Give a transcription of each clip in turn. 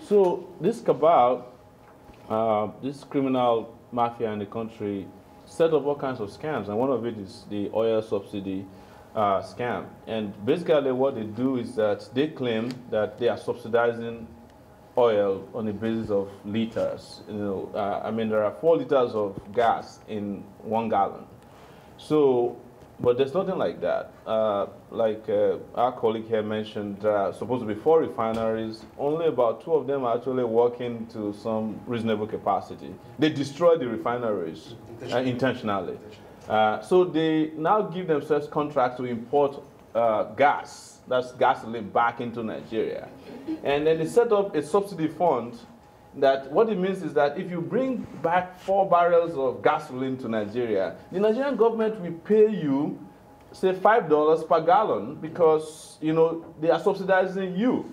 So this cabal, this criminal mafia in the country, set up all kinds of scams, and one of it is the oil subsidy scam. And basically what they do is that they claim that they are subsidizing oil on the basis of liters. I mean, there are 4 liters of gas in 1 gallon. So, but there's nothing like that. Our colleague here mentioned, there are supposed to be 4 refineries. Only about 2 of them are actually working to some reasonable capacity. They destroy the refineries intentionally. So they now give themselves contracts to import gas, that's gasoline, back into Nigeria. And then they set up a subsidy fund that what it means is that if you bring back 4 barrels of gasoline to Nigeria, the Nigerian government will pay you, say, $5 per gallon because, they are subsidizing you.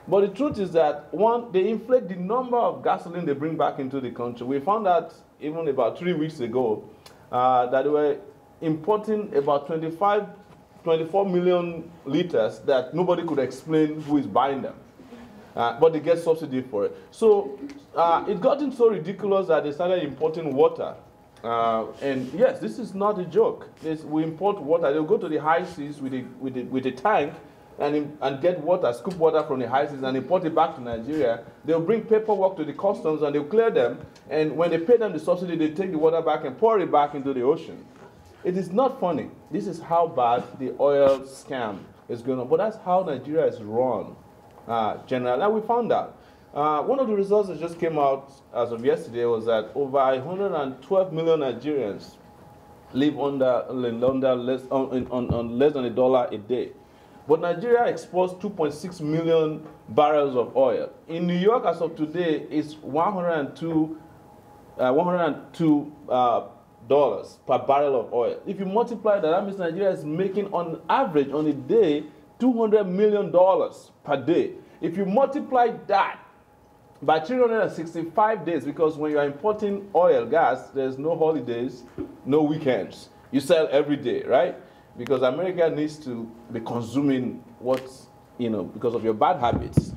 But the truth is that, one, they inflate the number of gasoline they bring back into the country. We found out even about 3 weeks ago that they were importing about 24 million liters that nobody could explain who is buying them. But they get subsidy for it. So it gotten so ridiculous that they started importing water. And yes, this is not a joke. We import water. They'll go to the high seas with a tank and get water, scoop water from the high seas and import it back to Nigeria. They'll bring paperwork to the customs and they'll clear them. And when they pay them the subsidy, they take the water back and pour it back into the ocean. It is not funny. This is how bad the oil scam is going on. But that's how Nigeria is run, generally. And we found out. One of the results that just came out as of yesterday was that over 112 million Nigerians live on less than $1 a day. But Nigeria exports 2.6 million barrels of oil. In New York, as of today, it's $102 per barrel of oil. If you multiply that, that means Nigeria is making, on average, on a day, $200 million per day. If you multiply that by 365 days, because when you are importing oil, gas, there's no holidays, no weekends. You sell every day, right? Because America needs to be consuming what's, because of your bad habits.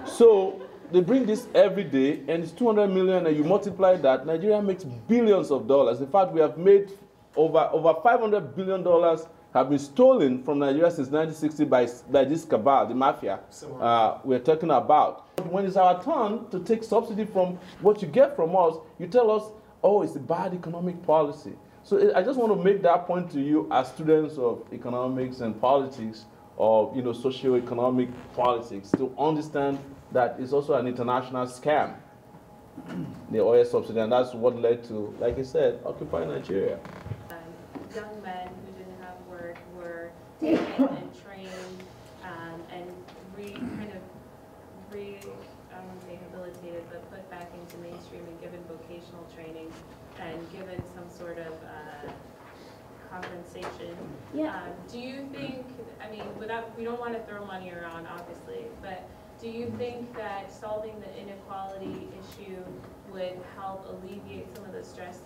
So they bring this every day, and it's 200 million, and you multiply that, Nigeria makes billions of dollars. In fact, we have made over $500 billion have been stolen from Nigeria since 1960 by this cabal, the mafia we're talking about. When it's our turn to take subsidy from what you get from us, you tell us, oh, it's a bad economic policy. So I just want to make that point to you as students of economics and politics, or socio-economic politics, to understand that it's also an international scam, the oil subsidy, and that's what led to, like I said, Occupy Nigeria. Young men who didn't have work were taken and trained and I won't say rehabilitated, but put back into mainstream and given vocational training and given some sort of compensation. Yeah. Do you think, we don't want to throw money around, obviously, but do you think that solving the inequality issue would help alleviate some of the stress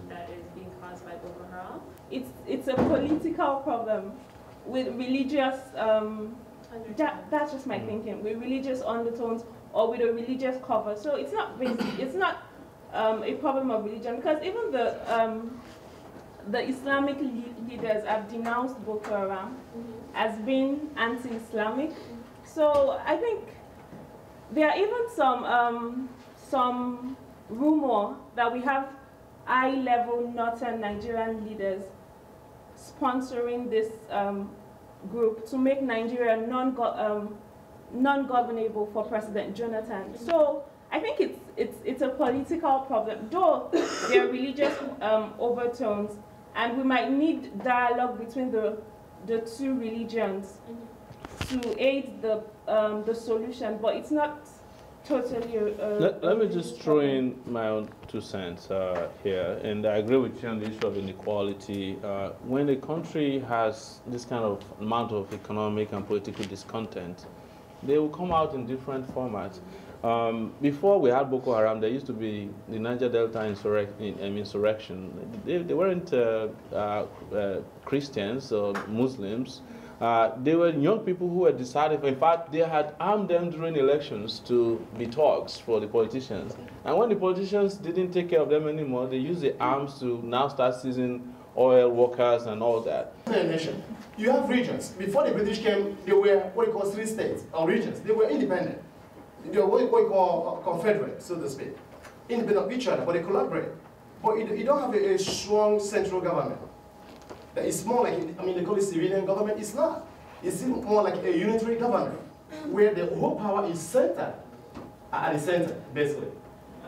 that is being caused by Boko Haram? It's a political problem with religious, that's just my thinking, with religious undertones or with a religious cover. So it's not a problem of religion, because even the Islamic leaders have denounced Boko Haram as being anti-Islamic. So I think there are even some rumor that we have high-level northern Nigerian leaders sponsoring this group to make Nigeria non-governable for President Jonathan. So I think it's a political problem, though there are religious overtones, and we might need dialogue between the two religions to aid the solution, but it's not totally let me just throw in my own 2 cents here, and I agree with you on the issue of inequality. When a country has this kind of amount of economic and political discontent, they will come out in different formats. Before we had Boko Haram, there used to be the Niger Delta insurrection. They weren't Christians or Muslims. They were young people who had decided, in fact, they had armed them during elections to be thugs for the politicians. And when the politicians didn't take care of them anymore, they used the arms to now start seizing oil workers and all that. Nation. You have regions. Before the British came, they were what you call 3 states or regions. They were independent. They were what you call confederate, so to speak. Independent of each other, but they collaborate. But you don't have a strong central government. It's more like, I mean, they call it civilian government. It's not. It's more like a unitary government, where the whole power is centered at the center, basically.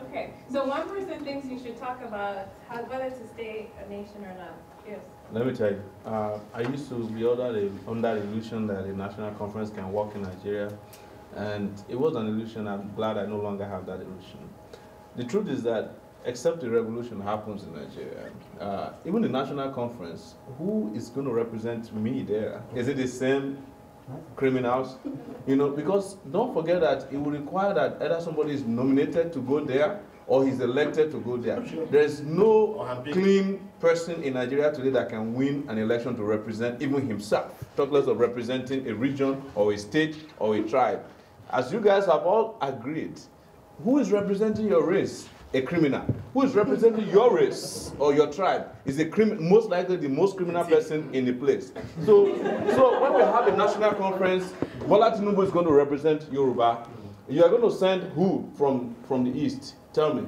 Okay, so one person thinks you should talk about whether to stay a nation or not. Yes. Let me tell you, I used to be under the illusion that a national conference can work in Nigeria, and it was an illusion. I'm glad I no longer have that illusion. The truth is that except the revolution happens in Nigeria, even the national conference, who is going to represent me there? Is it the same criminals? You know, because don't forget that it will require that either somebody is nominated to go there or he's elected to go there. There's no clean person in Nigeria today that can win an election to represent even himself, talk less of representing a region or a state or a tribe. As you guys have all agreed, who is representing your race? A criminal. Who is representing your race or your tribe is most likely the most criminal person in the place. So when we have a national conference, Bola Tinubu is going to represent Yoruba. You are going to send who from the east? Tell me.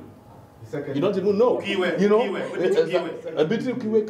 You don't even know. Kiwe. You know, Kiwe. a Biti Kiwe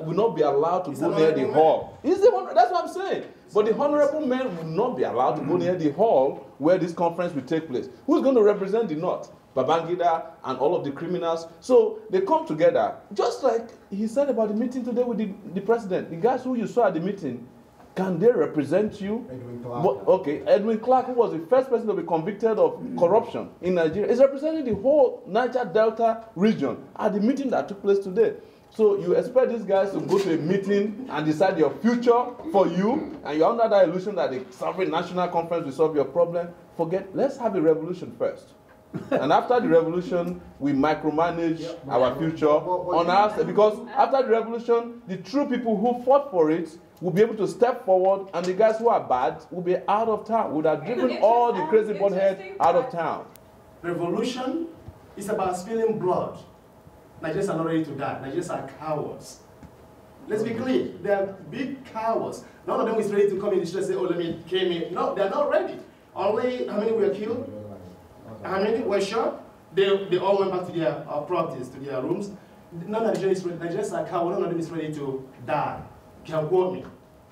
will not be allowed to go near the hall. That's what I'm saying. But the honorable men will not be allowed to go near the hall where this conference will take place. Who's going to represent the North? Babangida and all of the criminals. So they come together, just like he said about the meeting today with the president. The guys who you saw at the meeting, can they represent you? Edwin Clark. Okay, Edwin Clark, who was the first person to be convicted of corruption in Nigeria, is representing the whole Niger Delta region at the meeting that took place today. So you expect these guys to go to a meeting and decide your future for you, and you're under that illusion that the sovereign national conference will solve your problem. Let's have a revolution first. And after the revolution, we micromanage our future on us, because after the revolution, the true people who fought for it will be able to step forward, and the guys who are bad will be out of town, would have driven all the crazy buttheads out of town. Revolution is about spilling blood. Nigerians are not ready to die. Nigerians are cowards. Let's be clear. They are big cowards. None of them is ready to come in the street and say, oh, let me kill me. No, they're not ready. Only how many were killed? How many were shot? They all went back to their properties, to their rooms. None of Nigerians are cowards. None of them is ready to die. Can quote me.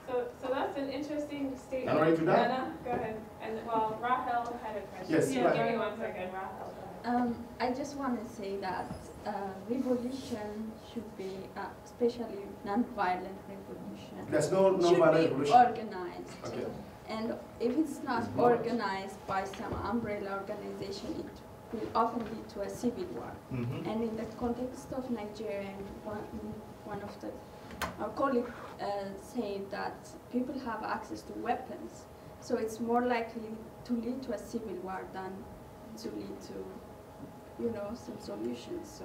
So that's an interesting statement. I'm ready to die. Anna, go ahead. And well, Rahel had a question. Yes, yeah, right. give me 1 second, Rahel. I just want to say that revolution should be, especially non-violent revolution, There's no should violent be revolution. organized. Okay. And if it's not organized by some umbrella organization, it will often lead to a civil war. Mm-hmm. And in the context of Nigeria, one of the our colleagues said that people have access to weapons, so it's more likely to lead to a civil war than to lead to, some solutions. So,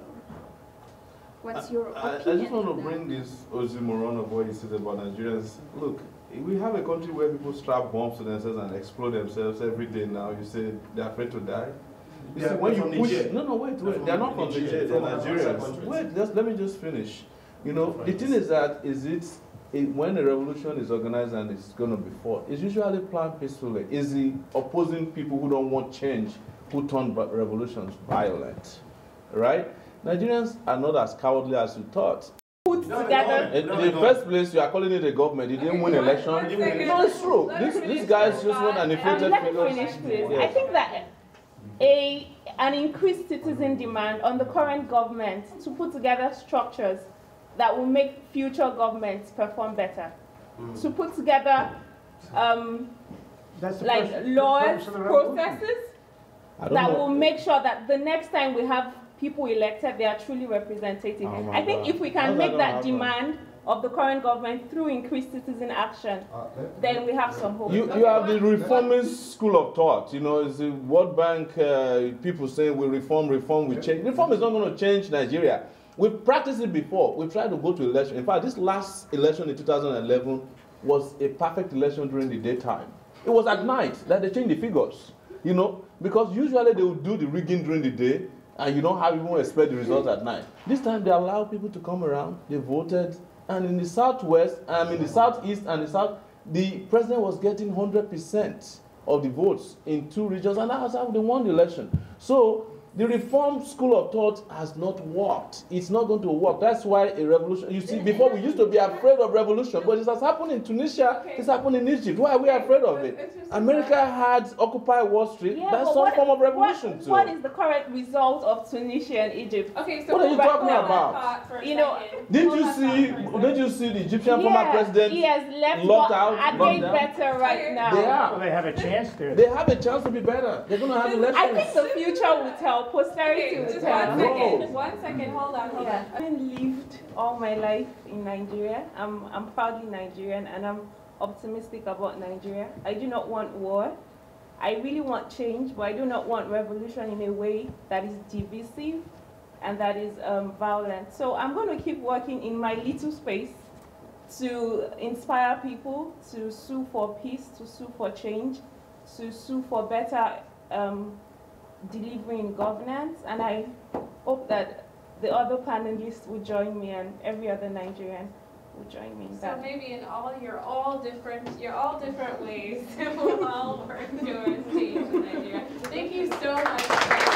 what's your opinion? I just want to on that? bring this oxymoron of what you said about Nigerians. Look, we have a country where people strap bombs to themselves and explode themselves every day now. You say they're afraid to die. You see, when you push, wait. They're not from Nigeria. They're Nigerians. Wait, let me just finish. The thing is that when a revolution is organized and it's going to be fought, it's usually planned peacefully. It's the opposing people who don't want change who turn revolutions violent, right? Nigerians are not as cowardly as you thought. Put together. In the first place, you are calling it a government. You didn't win election. No, it's true. These guys just want an inflated Let me figure. finish, please. Yes. I think that an increased citizen demand on the current government to put together structures that will make future governments perform better. To put together laws, processes that will make sure that the next time we have people elected, they are truly representative. I think if we can make that demand of the current government through increased citizen action, then we have some hope. You have the reformist school of thought. It's the World Bank people saying we reform, we change. Reform is not going to change Nigeria. We've practiced it before. We've tried to go to election. In fact, this last election in 2011, was a perfect election during the daytime. It was at night that they changed the figures, you know, because usually they would do the rigging during the day, and you don't have even expect the results at night. This time they allowed people to come around, they voted, and in the southwest, in the southeast and the south, the president was getting 100% of the votes in 2 regions, and that's how they won the election. So the reform school of thought has not worked. It's not going to work. That's why a revolution, you see, before we used to be afraid of revolution, but it has happened in Tunisia, it's happened in Egypt. Why are we afraid of it? America had Occupy Wall Street. Yeah, that's some form of revolution too. What is the current result of Tunisia and Egypt? Okay, so what are you talking about? You know, didn't you see the Egyptian former president he has left locked out? Are they better right now? They are. Well, they have a chance to. They have a chance to be better. They're going to have elections. I think the future will tell. Posterity will just tell. 1 second. 1 second. Hold on. I lived all my life in Nigeria. I'm proudly Nigerian, and I'm optimistic about Nigeria. I do not want war. I really want change, but I do not want revolution in a way that is divisive and that is violent. So I'm going to keep working in my little space to inspire people to sue for peace, to sue for change, to sue for better delivery in governance, and I hope that the other panelists will join me and every other Nigerian will join me in that. So maybe in you're all different ways we'll all work towards change in Nigeria. Thank you so much.